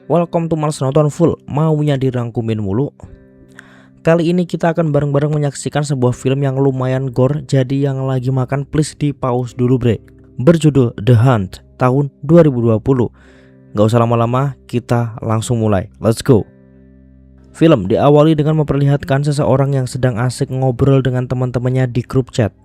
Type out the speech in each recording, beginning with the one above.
Welcome to Males Nonton Full, maunya dirangkumin mulu. Kali ini kita akan bareng-bareng menyaksikan sebuah film yang lumayan gore. Jadi yang lagi makan please di pause dulu bre. Berjudul The Hunt tahun 2020. Gak usah lama-lama, kita langsung mulai. Let's go. Film diawali dengan memperlihatkan seseorang yang sedang asik ngobrol dengan teman-temannya di grup chat.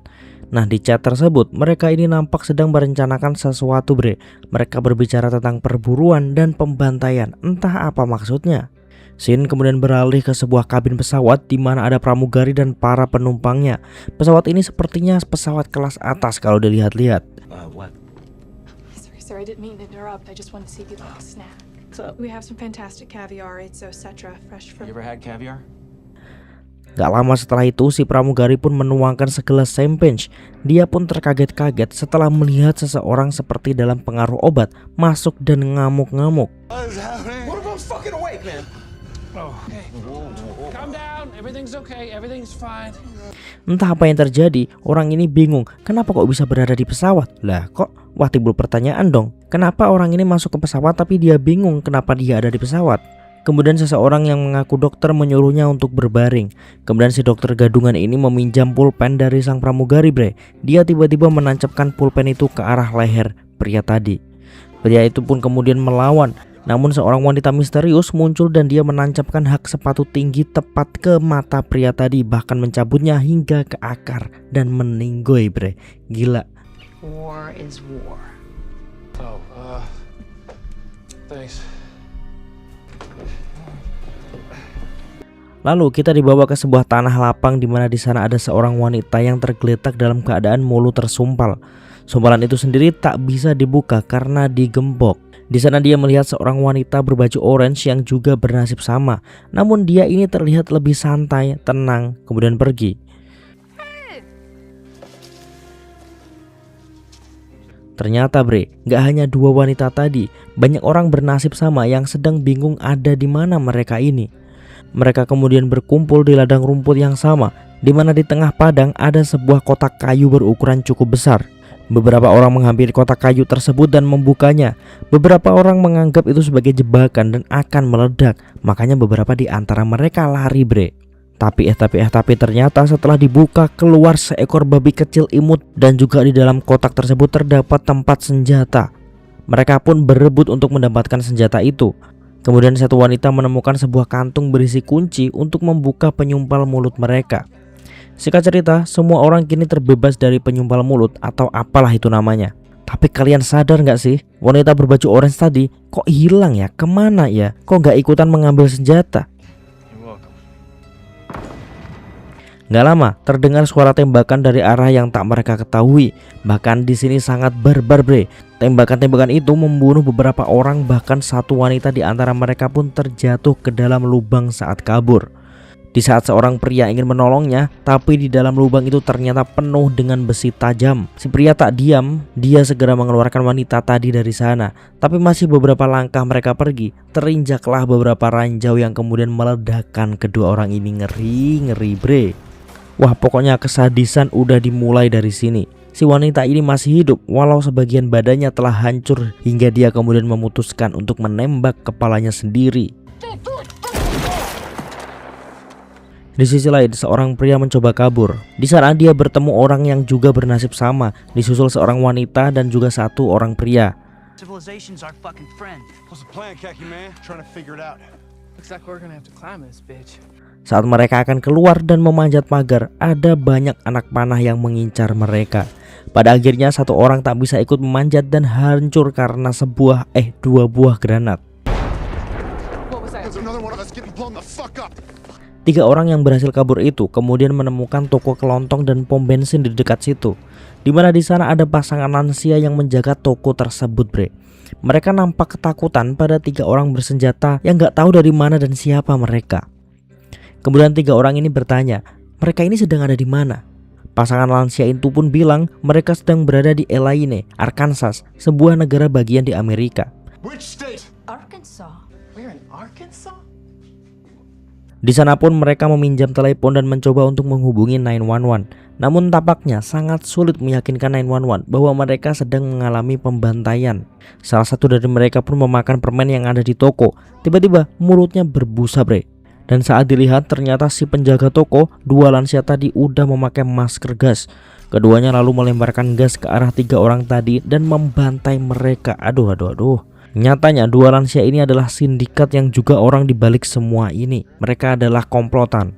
Nah, di chat tersebut mereka ini nampak sedang merencanakan sesuatu bre. Mereka berbicara tentang perburuan dan pembantaian. Entah apa maksudnya. Scene kemudian beralih ke sebuah kabin pesawat di mana ada pramugari dan para penumpangnya. Pesawat ini sepertinya pesawat kelas atas kalau dilihat-lihat. Sorry, I didn't mean to interrupt. I just wanted to see if you'd like a snack. So we have some fantastic caviar. It's etc. fresh from. You ever had caviar? Gak lama setelah itu si pramugari pun menuangkan segelas champagne. Dia pun terkaget-kaget setelah melihat seseorang seperti dalam pengaruh obat masuk dan ngamuk-ngamuk. Entah apa yang terjadi, orang ini bingung. Kenapa kok bisa berada di pesawat? Lah kok? Wah, timbul pertanyaan dong. Kenapa orang ini masuk ke pesawat tapi dia bingung kenapa dia ada di pesawat? Kemudian seseorang yang mengaku dokter menyuruhnya untuk berbaring. Kemudian si dokter gadungan ini meminjam pulpen dari sang pramugari bre. Dia tiba-tiba menancapkan pulpen itu ke arah leher pria tadi. Pria itu pun kemudian melawan. Namun seorang wanita misterius muncul dan dia menancapkan hak sepatu tinggi tepat ke mata pria tadi. Bahkan mencabutnya hingga ke akar dan meninggoy bre. Gila. War is war. Thanks. Lalu kita dibawa ke sebuah tanah lapang di mana di sana ada seorang wanita yang tergeletak dalam keadaan mulut tersumpal. Sumpalan itu sendiri tak bisa dibuka karena digembok. Di sana dia melihat seorang wanita berbaju orange yang juga bernasib sama. Namun dia ini terlihat lebih santai, tenang, kemudian pergi. Ternyata bre, gak hanya dua wanita tadi, banyak orang bernasib sama yang sedang bingung ada di mana mereka ini. Mereka kemudian berkumpul di ladang rumput yang sama, di mana di tengah padang ada sebuah kotak kayu berukuran cukup besar. Beberapa orang menghampiri kotak kayu tersebut dan membukanya. Beberapa orang menganggap itu sebagai jebakan dan akan meledak. Makanya beberapa di antara mereka lari bre. Tapi ternyata setelah dibuka keluar seekor babi kecil imut dan juga di dalam kotak tersebut terdapat tempat senjata. Mereka pun berebut untuk mendapatkan senjata itu. Kemudian satu wanita menemukan sebuah kantung berisi kunci untuk membuka penyumpal mulut mereka. Singkat cerita, semua orang kini terbebas dari penyumpal mulut atau apalah itu namanya. Tapi kalian sadar gak sih, wanita berbaju orange tadi kok hilang ya? Kemana ya? Kok gak ikutan mengambil senjata? Gak lama, terdengar suara tembakan dari arah yang tak mereka ketahui. Bahkan di sini sangat barbar bre. Tembakan-tembakan itu membunuh beberapa orang, bahkan satu wanita di antara mereka pun terjatuh ke dalam lubang saat kabur. Di saat seorang pria ingin menolongnya, tapi di dalam lubang itu ternyata penuh dengan besi tajam. Si pria tak diam, dia segera mengeluarkan wanita tadi dari sana. Tapi masih beberapa langkah mereka pergi, terinjaklah beberapa ranjau yang kemudian meledakkan kedua orang ini. Ngeri bre. Wah, pokoknya kesadisan udah dimulai dari sini. Si wanita ini masih hidup walau sebagian badannya telah hancur hingga dia kemudian memutuskan untuk menembak kepalanya sendiri. Di sisi lain, seorang pria mencoba kabur. Di sana dia bertemu orang yang juga bernasib sama, disusul seorang wanita dan juga satu orang pria. Civilization's our fucking friend. What's the plan, Khaki Man? Trying to figure it out. Looks like we're gonna have to climb this bitch. Saat mereka akan keluar dan memanjat pagar, ada banyak anak panah yang mengincar mereka. Pada akhirnya satu orang tak bisa ikut memanjat dan hancur karena dua buah granat. Tiga orang yang berhasil kabur itu kemudian menemukan toko kelontong dan pom bensin di dekat situ, di mana di sana ada pasangan lansia yang menjaga toko tersebut bre. Mereka nampak ketakutan pada tiga orang bersenjata yang gak tahu dari mana dan siapa mereka. Kemudian tiga orang ini bertanya, mereka ini sedang ada di mana? Pasangan lansia itu pun bilang mereka sedang berada di Elaine, Arkansas, sebuah negara bagian di Amerika. Which state? Arkansas. We're in Arkansas? Di sana pun mereka meminjam telepon dan mencoba untuk menghubungi 911. Namun tampaknya sangat sulit meyakinkan 911 bahwa mereka sedang mengalami pembantaian. Salah satu dari mereka pun memakan permen yang ada di toko. Tiba-tiba mulutnya berbusa, bre. Dan saat dilihat ternyata si penjaga toko, dua lansia tadi udah memakai masker gas. Keduanya lalu melemparkan gas ke arah 3 orang tadi dan membantai mereka. Aduh. Nyatanya dua lansia ini adalah sindikat yang juga orang dibalik semua ini. Mereka adalah komplotan.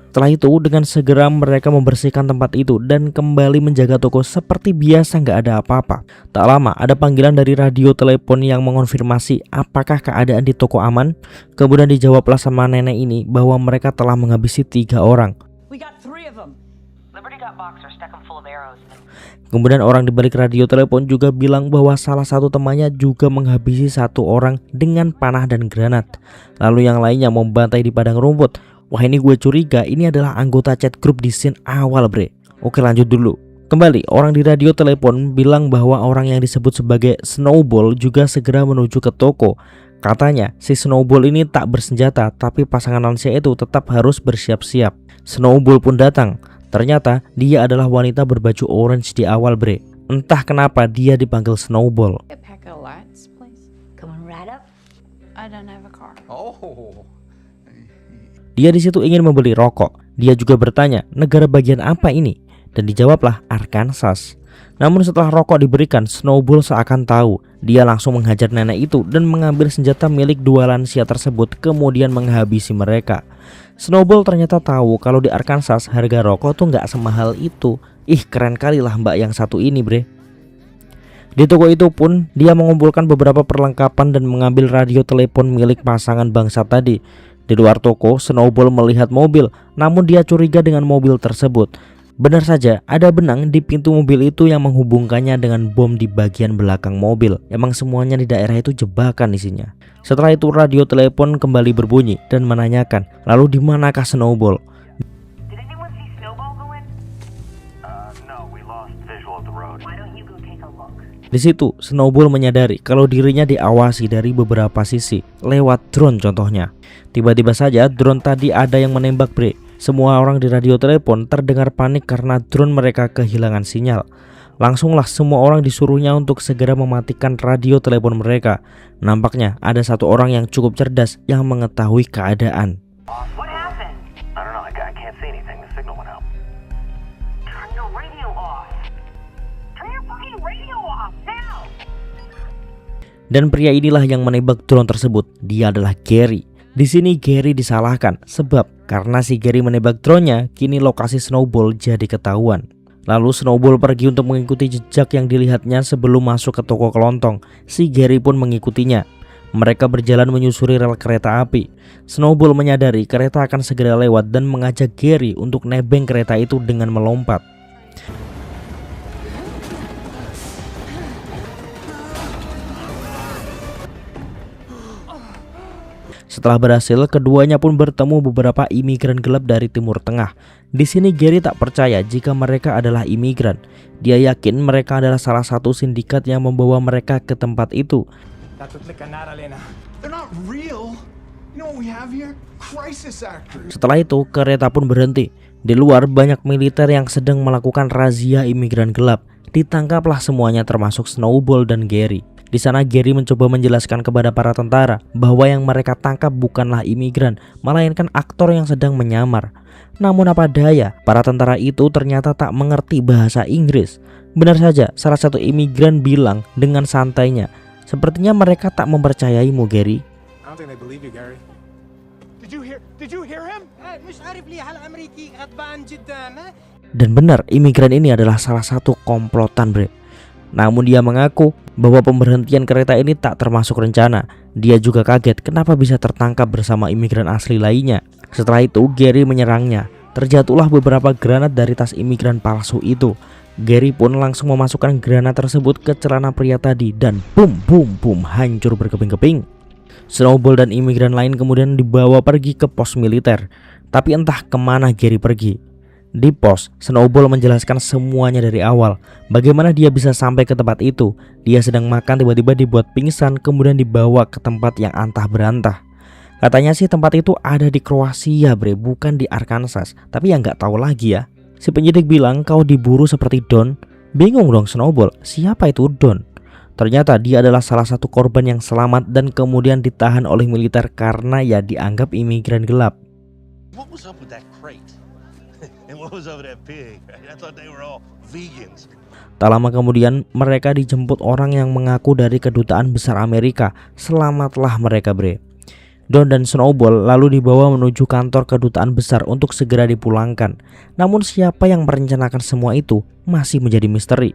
Setelah itu dengan segera mereka membersihkan tempat itu dan kembali menjaga toko seperti biasa, nggak ada apa-apa. Tak lama ada panggilan dari radio telepon yang mengonfirmasi apakah keadaan di toko aman. Kemudian dijawablah sama nenek ini bahwa mereka telah menghabisi 3 orang. We got 3 of them. Liberty got boxers, stuck them full of arrows. Kemudian orang di balik radio telepon juga bilang bahwa salah satu temannya juga menghabisi 1 orang dengan panah dan granat. Lalu yang lainnya membantai di padang rumput. Wah, ini gue curiga ini adalah anggota chat grup di scene awal, bre. Oke, lanjut dulu. Kembali, orang di radio telepon bilang bahwa orang yang disebut sebagai Snowball juga segera menuju ke toko. Katanya si Snowball ini tak bersenjata, tapi pasangan lansia itu tetap harus bersiap-siap. Snowball pun datang. Ternyata dia adalah wanita berbaju orange di awal, bre. Entah kenapa dia dipanggil Snowball. A pack of lights, please. Coming right up. I don't have a car. Oh. Dia di situ ingin membeli rokok. Dia juga bertanya, negara bagian apa ini? Dan dijawablah Arkansas. Namun setelah rokok diberikan, Snowball seakan tahu. Dia langsung menghajar nenek itu dan mengambil senjata milik 2 lansia tersebut, kemudian menghabisi mereka. Snowball ternyata tahu kalau di Arkansas harga rokok tuh nggak semahal itu. Ih, keren kali lah mbak yang satu ini, bre. Di toko itu pun dia mengumpulkan beberapa perlengkapan dan mengambil radio telepon milik pasangan bangsat tadi. Di luar toko, Snowball melihat mobil, namun dia curiga dengan mobil tersebut. Benar saja, ada benang di pintu mobil itu yang menghubungkannya dengan bom di bagian belakang mobil. Emang semuanya di daerah itu jebakan isinya. Setelah itu radio telepon kembali berbunyi dan menanyakan, lalu di manakah Snowball? Did anyone see Snowball go in? No, we lost visual of the road. Why don't you go take a look? Di situ, Snowball menyadari kalau dirinya diawasi dari beberapa sisi, lewat drone contohnya. Tiba-tiba saja drone tadi ada yang menembak, bre. Semua orang di radio telepon terdengar panik karena drone mereka kehilangan sinyal. Langsunglah semua orang disuruhnya untuk segera mematikan radio telepon mereka. Nampaknya ada 1 orang yang cukup cerdas yang mengetahui keadaan. What happened? I don't know. I can't see anything. The signal went out. Turn your radio off. Turn your fucking radio off now. Dan pria inilah yang menembak drone tersebut. Dia adalah Gary. Di sini Gary disalahkan sebab karena si Gary menembak drone-nya, kini lokasi Snowball jadi ketahuan. Lalu Snowball pergi untuk mengikuti jejak yang dilihatnya sebelum masuk ke toko kelontong. Si Gary pun mengikutinya. Mereka berjalan menyusuri rel kereta api. Snowball menyadari kereta akan segera lewat dan mengajak Gary untuk nebeng kereta itu dengan melompat. Setelah berhasil, keduanya pun bertemu beberapa imigran gelap dari Timur Tengah. Di sini Gary tak percaya jika mereka adalah imigran. Dia yakin mereka adalah salah satu sindikat yang membawa mereka ke tempat itu. They're not real. You know what we have here? Crisis actors. Setelah itu, kereta pun berhenti. Di luar banyak militer yang sedang melakukan razia imigran gelap. Ditangkaplah semuanya termasuk Snowball dan Gary. Di sana Gary mencoba menjelaskan kepada para tentara bahwa yang mereka tangkap bukanlah imigran, melainkan aktor yang sedang menyamar. Namun apa daya, para tentara itu ternyata tak mengerti bahasa Inggris. Benar saja, salah satu imigran bilang dengan santainya, "Sepertinya mereka tak mempercayaimu, Gary." I don't think they believe you, Gary. Did you hear him? Dan benar, imigran ini adalah salah satu komplotan, bre. Namun dia mengaku bahwa pemberhentian kereta ini tak termasuk rencana. Dia juga kaget kenapa bisa tertangkap bersama imigran asli lainnya. Setelah itu Gary menyerangnya. Terjatuhlah beberapa granat dari tas imigran palsu itu. Gary pun langsung memasukkan granat tersebut ke celana pria tadi dan boom hancur berkeping-keping. Snowball dan imigran lain kemudian dibawa pergi ke pos militer. Tapi entah kemana Gary pergi. Di pos, Snowball menjelaskan semuanya dari awal. Bagaimana dia bisa sampai ke tempat itu. Dia sedang makan tiba-tiba dibuat pingsan, kemudian dibawa ke tempat yang antah berantah. Katanya sih tempat itu ada di Kroasia bre, bukan di Arkansas. Tapi ya nggak tahu lagi ya. Si penyidik bilang kau diburu seperti Don. Bingung dong Snowball, siapa itu Don? Ternyata dia adalah salah satu korban yang selamat dan kemudian ditahan oleh militer karena ya dianggap imigran gelap. What was up with that crate? And what was up with that pig? I thought they were all vegans. Tak lama kemudian mereka dijemput orang yang mengaku dari kedutaan besar Amerika. Selamatlah mereka bre. Don dan Snowball lalu dibawa menuju kantor kedutaan besar untuk segera dipulangkan. Namun siapa yang merencanakan semua itu masih menjadi misteri.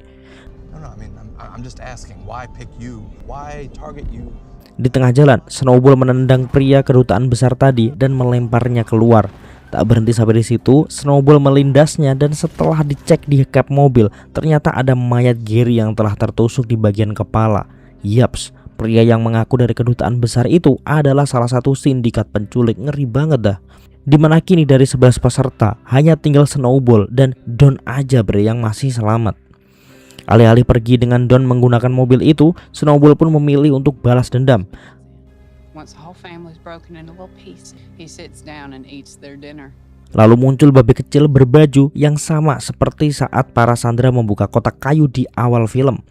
No, I mean, I'm just asking, why pick you? Why target you? Di tengah jalan, Snowball menendang pria kedutaan besar tadi dan melemparnya keluar. Tak berhenti sampai di situ, Snowball melindasnya dan setelah dicek di kap mobil, ternyata ada mayat Gary yang telah tertusuk di bagian kepala. Yaps, pria yang mengaku dari kedutaan besar itu adalah salah satu sindikat penculik. Ngeri banget dah. Dimana kini dari 11 peserta hanya tinggal Snowball dan Don aja bre yang masih selamat. Alih-alih pergi dengan Don menggunakan mobil itu, Snowball pun memilih untuk balas dendam. Once the whole family's broken into little pieces, he sits down and eats their dinner. Lalu muncul babi kecil berbaju yang sama seperti saat para sandera membuka kotak kayu di awal film.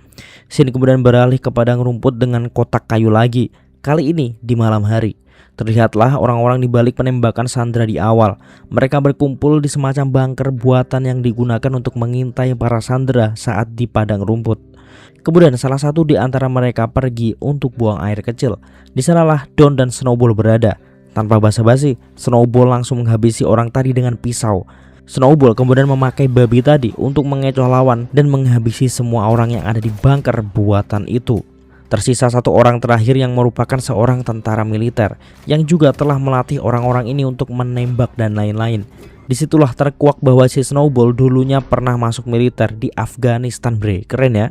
Scene kemudian beralih ke padang rumput dengan kotak kayu lagi. Kali ini di malam hari. Terlihatlah orang-orang di balik penembakan sandera di awal. Mereka berkumpul di semacam bunker buatan yang digunakan untuk mengintai para sandera saat di padang rumput. Kemudian salah satu di antara mereka pergi untuk buang air kecil. Di sanalah Don dan Snowball berada. Tanpa basa-basi, Snowball langsung menghabisi orang tadi dengan pisau. Snowball kemudian memakai babi tadi untuk mengecoh lawan dan menghabisi semua orang yang ada di bunker buatan itu. Tersisa satu orang terakhir yang merupakan seorang tentara militer yang juga telah melatih orang-orang ini untuk menembak dan lain-lain. Disitulah terkuak bahwa si Snowball dulunya pernah masuk militer di Afghanistan bre. Keren ya.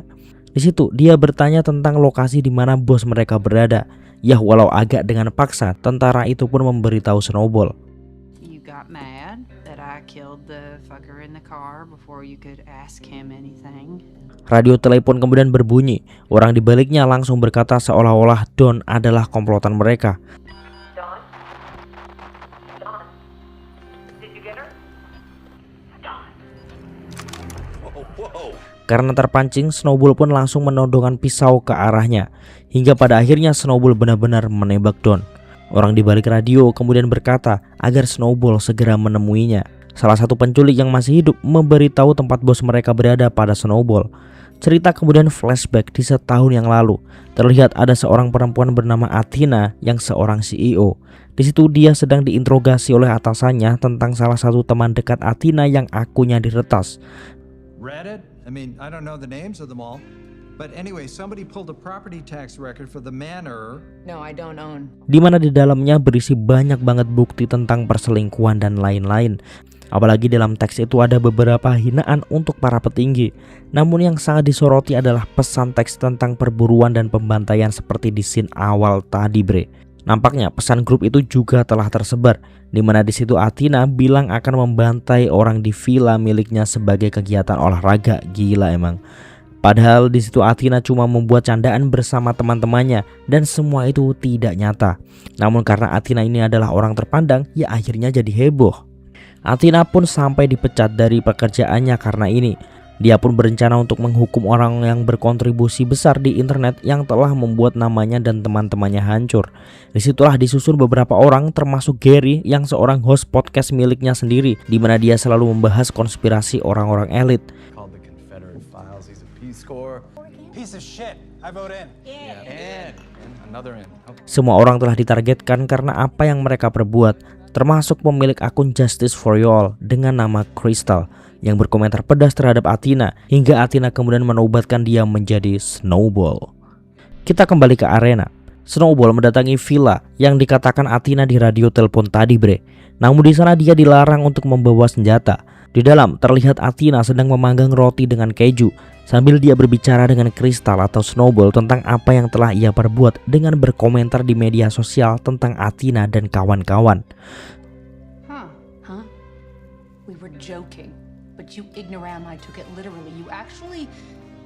Di situ dia bertanya tentang lokasi di mana bos mereka berada. Ya walau agak dengan paksa, tentara itu pun memberitahu Snowball. You got mad that I killed the fucker in the car before you could ask him anything. Radio telepon kemudian berbunyi. Orang di baliknya langsung berkata seolah-olah Don adalah komplotan mereka. Don? Don? Did you get her? Don? Whoa. Karena terpancing, Snowball pun langsung menodongkan pisau ke arahnya. Hingga pada akhirnya Snowball benar-benar menembak Don. Orang di balik radio kemudian berkata agar Snowball segera menemuinya. Salah satu penculik yang masih hidup memberitahu tempat bos mereka berada pada Snowball. Cerita kemudian flashback di setahun yang lalu. Terlihat ada seorang perempuan bernama Athena yang seorang CEO. Di situ dia sedang diinterogasi oleh atasannya tentang salah satu teman dekat Athena yang akunnya diretas. Read it? I mean, I don't know the names of them all. But anyway, somebody pulled a property tax record for the manor. No, I don't own. Di mana di dalamnya berisi banyak banget bukti tentang perselingkuhan dan lain-lain. Apalagi dalam teks itu ada beberapa hinaan untuk para petinggi. Namun yang sangat disoroti adalah pesan teks tentang perburuan dan pembantaian seperti di scene awal tadi bre. Nampaknya pesan grup itu juga telah tersebar, di mana di situ Athena bilang akan membantai orang di villa miliknya sebagai kegiatan olahraga. Gila emang. Padahal di situ Athena cuma membuat candaan bersama teman-temannya dan semua itu tidak nyata. Namun karena Athena ini adalah orang terpandang, ya akhirnya jadi heboh. Athena pun sampai dipecat dari pekerjaannya karena ini. Dia pun berencana untuk menghukum orang yang berkontribusi besar di internet yang telah membuat namanya dan teman-temannya hancur. Disitulah disusul beberapa orang termasuk Gary yang seorang host podcast miliknya sendiri, di mana dia selalu membahas konspirasi orang-orang elit. Called the Confederate Files. He's a Peace Corps. Piece of shit. I vote in. And another in. Okay. Semua orang telah ditargetkan karena apa yang mereka perbuat, termasuk pemilik akun Justice for You All dengan nama Crystal yang berkomentar pedas terhadap Athena hingga Athena kemudian menobatkan dia menjadi Snowball. Kita kembali ke arena. Snowball mendatangi villa yang dikatakan Athena di radio telepon tadi bre. Namun di sana dia dilarang untuk membawa senjata. Di dalam terlihat Athena sedang memanggang roti dengan keju sambil dia berbicara dengan Crystal atau Snowball tentang apa yang telah ia perbuat dengan berkomentar di media sosial tentang Athena dan kawan-kawan. Huh? We were joking, but you ignoramai took it literally. You actually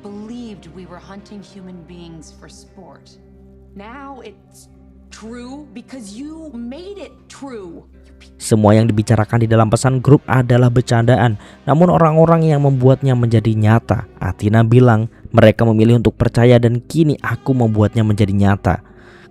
believed we were hunting human beings for sport. Now it's true because you made it true. Semua yang dibicarakan di dalam pesan grup adalah bercandaan, namun orang-orang yang membuatnya menjadi nyata. Athena bilang mereka memilih untuk percaya dan kini aku membuatnya menjadi nyata.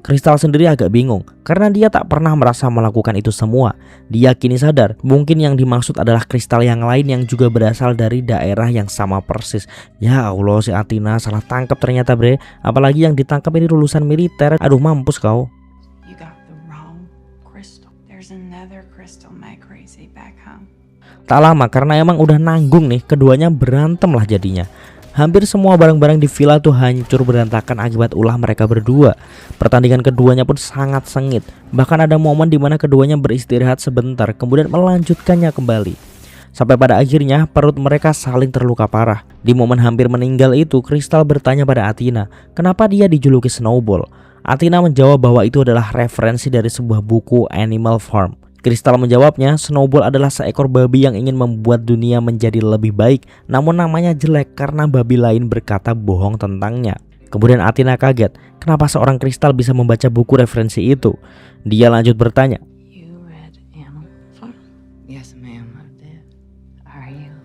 Crystal sendiri agak bingung karena dia tak pernah merasa melakukan itu semua. Dia kini sadar mungkin yang dimaksud adalah kristal yang lain yang juga berasal dari daerah yang sama persis. Ya Allah, si Athena salah tangkap ternyata bre. Apalagi yang ditangkap ini lulusan militer. Aduh mampus kau. You got the wrong crystal. There's another crystal my crazy back home. Tak lama karena emang udah nanggung nih, keduanya berantem lah jadinya. Hampir semua barang-barang di villa tuh hancur berantakan akibat ulah mereka berdua. Pertandingan keduanya pun sangat sengit. Bahkan ada momen di mana keduanya beristirahat sebentar, kemudian melanjutkannya kembali. Sampai pada akhirnya perut mereka saling terluka parah. Di momen hampir meninggal itu, Crystal bertanya pada Athena, kenapa dia dijuluki Snowball? Athena menjawab bahwa itu adalah referensi dari sebuah buku Animal Farm. Crystal menjawabnya, Snowball adalah seekor babi yang ingin membuat dunia menjadi lebih baik, namun namanya jelek karena babi lain berkata bohong tentangnya. Kemudian Athena kaget, kenapa seorang Crystal bisa membaca buku referensi itu? Dia lanjut bertanya, You read Animal Farm? Yes, ma'am, I did. Are you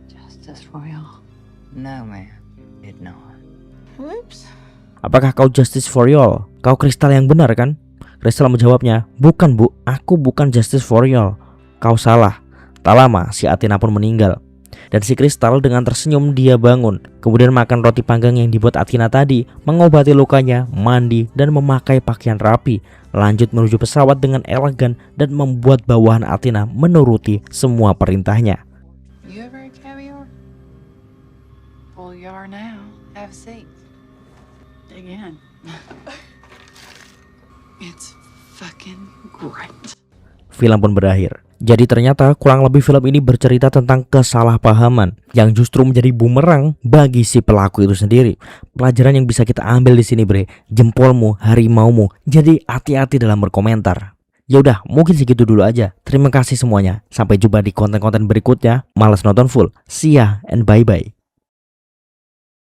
Justice for y'all? No, ma'am, did not. Whoops. apakah kau Justice for Y'all? Kau Crystal yang benar kan? Crystal menjawabnya, bukan bu, aku bukan Justice for Y'all. Kau salah. Tak lama si Athena pun meninggal. Dan si Crystal dengan tersenyum dia bangun. Kemudian makan roti panggang yang dibuat Athena tadi, mengobati lukanya, mandi, dan memakai pakaian rapi. Lanjut menuju pesawat dengan elegan dan membuat bawahan Athena menuruti semua perintahnya. You ever had caviar? Well, you are now. Have a seat. Again. It's fucking great. Film pun berakhir. Jadi ternyata kurang lebih film ini bercerita tentang kesalahpahaman yang justru menjadi bumerang bagi si pelaku itu sendiri. Pelajaran yang bisa kita ambil di sini bre, jempolmu, harimaumu. Jadi hati-hati dalam berkomentar. Ya udah, mungkin segitu dulu aja. Terima kasih semuanya. Sampai jumpa di konten-konten berikutnya. Malas nonton full. See ya and bye bye.